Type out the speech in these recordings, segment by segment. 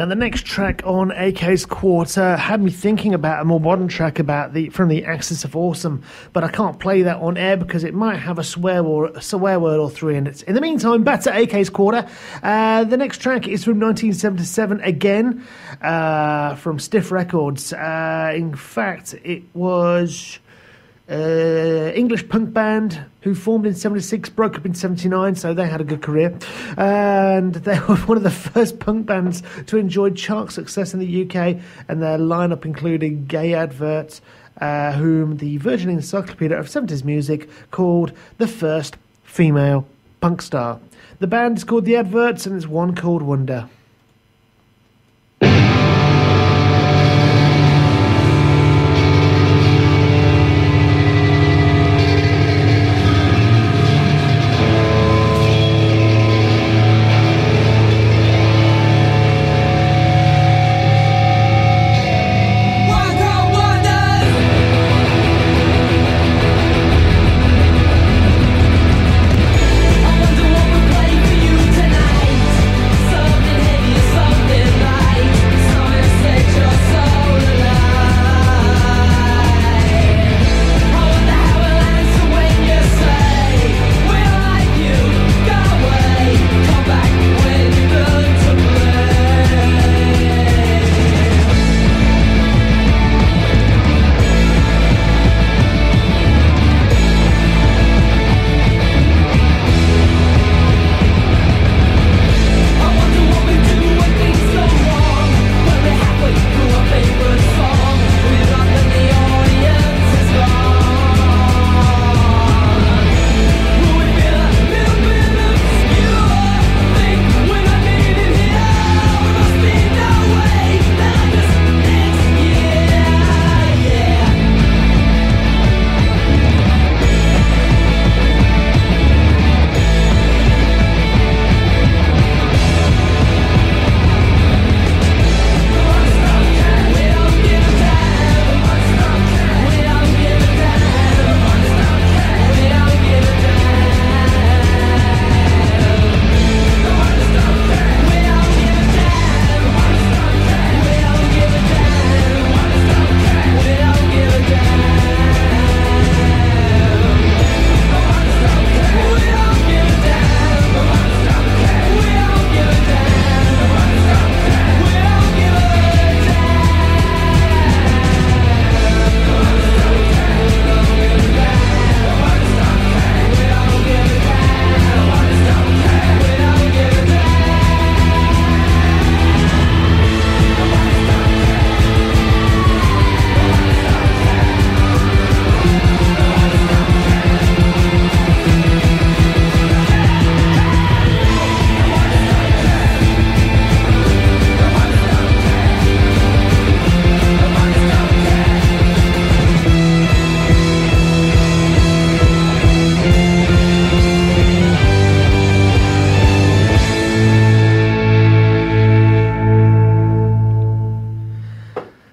Now, the next track on AK's Quarter had me thinking about a more modern track from the Axis of Awesome, but I can't play that on air because it might have a swear word or three in it. In the meantime, back to AK's Quarter. The next track is from 1977 again, from Stiff Records. In fact, it was English punk band who formed in 76, broke up in 79, so they had a good career. And they were one of the first punk bands to enjoy chart success in the UK, and their lineup included Gay Adverts, whom the Virgin Encyclopedia of 70s Music called the first female punk star. The band is called The Adverts, and it's one called Wonder.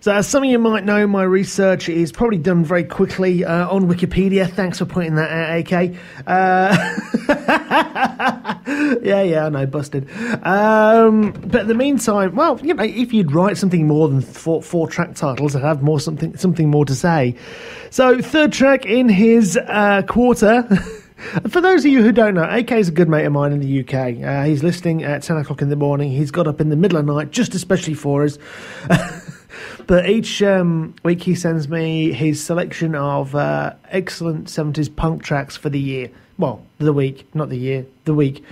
So as some of you might know, my research is probably done very quickly on Wikipedia. Thanks for pointing that out, AK. Yeah, I know, busted. But in the meantime, well, you know, if you'd write something more than four track titles, I'd have something more to say. So, third track in his quarter. For those of you who don't know, AK is a good mate of mine in the UK. He's listening at 10 o'clock in the morning. He's got up in the middle of the night, just especially for us. But each week he sends me his selection of excellent 70s punk tracks for the year. Well, the week, not the year, the week.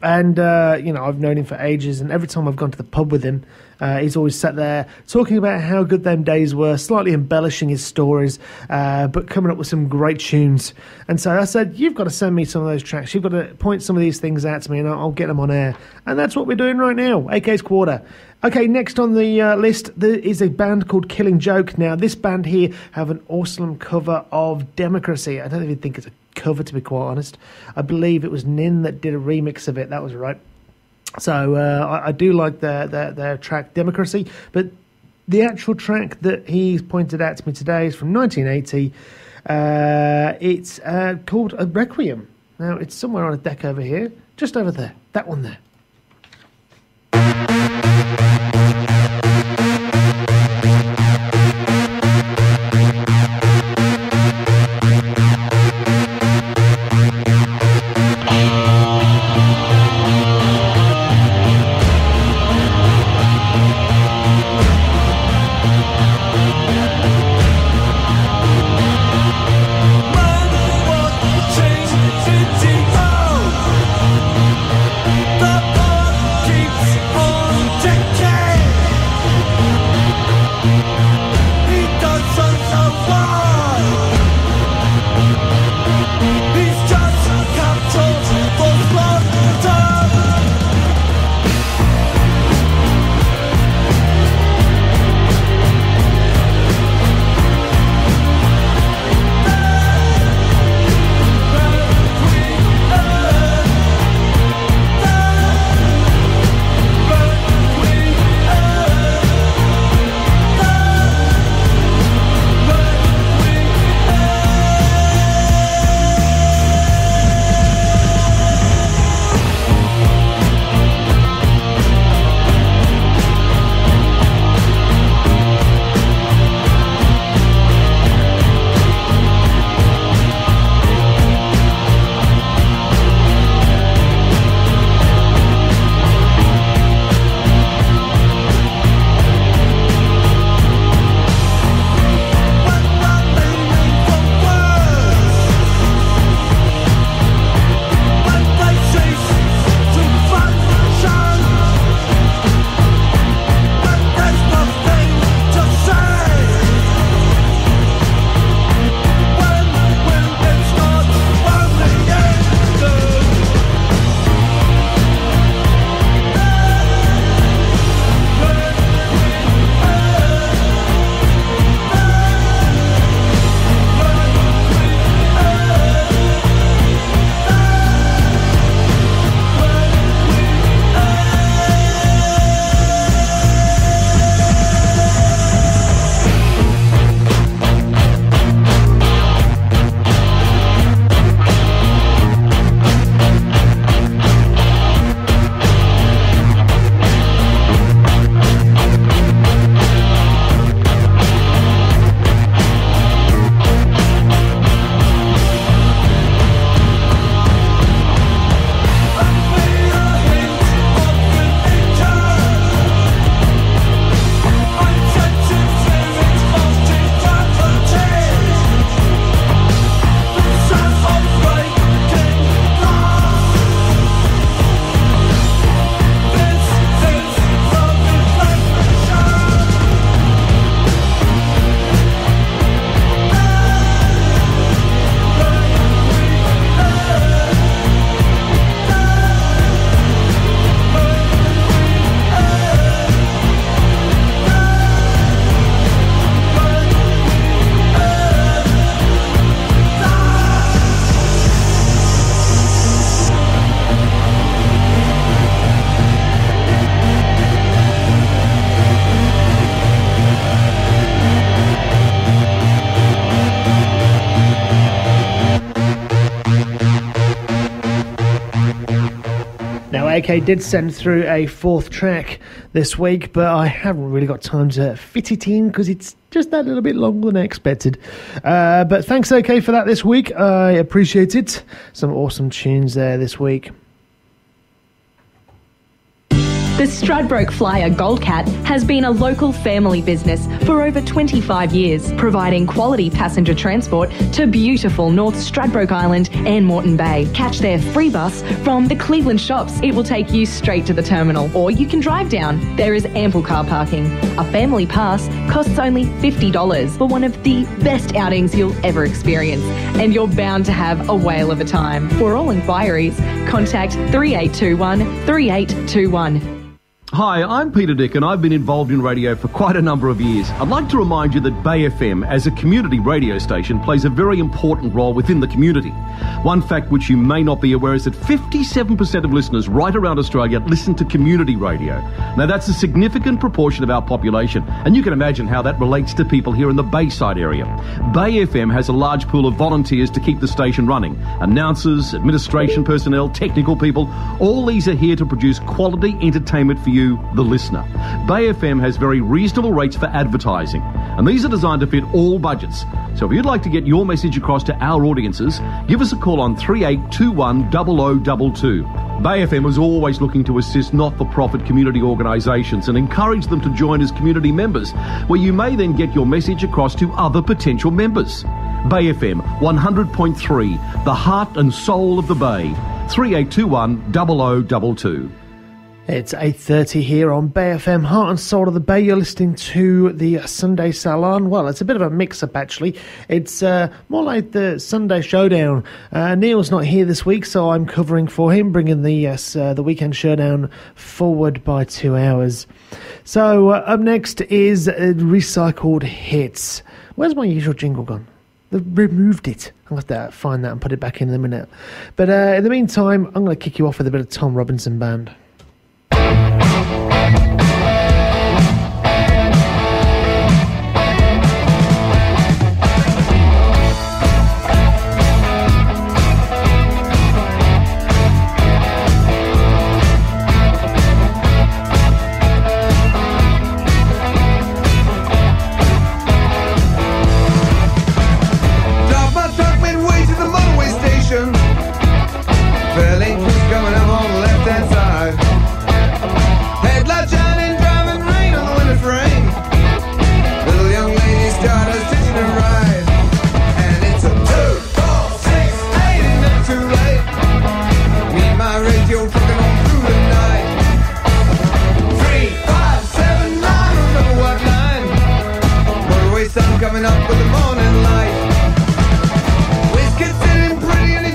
And, you know, I've known him for ages, and every time I've gone to the pub with him, he's always sat there talking about how good them days were, slightly embellishing his stories, but coming up with some great tunes. And so I said, you've got to send me some of those tracks. You've got to point some of these things out to me, and I'll get them on air. And that's what we're doing right now, AK's Quarter. Okay, next on the list, there is a band called Killing Joke. Now, this band here have an awesome cover of Democracy. I don't even think it's a cover, to be quite honest. I believe it was Nin that did a remix of it. That was right. So I do like their track Democracy, but the actual track that he's pointed out to me today is from 1980. It's called a Requiem. Now, it's somewhere on a deck over here, just over there, that one there. AK did send through a fourth track this week, but I haven't really got time to fit it in because it's just that little bit longer than I expected. But thanks, AK, for that this week. I appreciate it. Some awesome tunes there this week. The Stradbroke Flyer Gold Cat has been a local family business for over 25 years, providing quality passenger transport to beautiful North Stradbroke Island and Moreton Bay. Catch their free bus from the Cleveland shops. It will take you straight to the terminal, or you can drive down. There is ample car parking. A family pass costs only $50 for one of the best outings you'll ever experience, and you're bound to have a whale of a time. For all inquiries, contact 3821 3821. Hi, I'm Peter Dick and I've been involved in radio for quite a number of years. I'd like to remind you that Bay FM, as a community radio station, plays a very important role within the community. One fact which you may not be aware is that 57% of listeners right around Australia listen to community radio. Now that's a significant proportion of our population, and you can imagine how that relates to people here in the Bayside area. Bay FM has a large pool of volunteers to keep the station running. Announcers, administration personnel, technical people, all these are here to produce quality entertainment for you, the listener. Bay FM has very reasonable rates for advertising, and these are designed to fit all budgets. So if you'd like to get your message across to our audiences, give us a call on 3821 0022. Bay FM is always looking to assist not-for-profit community organisations and encourage them to join as community members, where you may then get your message across to other potential members. Bay FM 100.3, the heart and soul of the Bay. 3821 0022. It's 8:30 here on Bay FM, Heart and Soul of the Bay. You're listening to the Sunday Salon. Well, it's a bit of a mix-up, actually. It's more like the Sunday Showdown. Neil's not here this week, so I'm covering for him, bringing the Weekend Showdown forward by 2 hours. So up next is Recycled Hits. Where's my usual jingle gone? They've removed it. I'll have to find that and put it back in a minute. But in the meantime, I'm going to kick you off with a bit of Tom Robinson Band. Coming up with the morning light. Whiskey sitting pretty and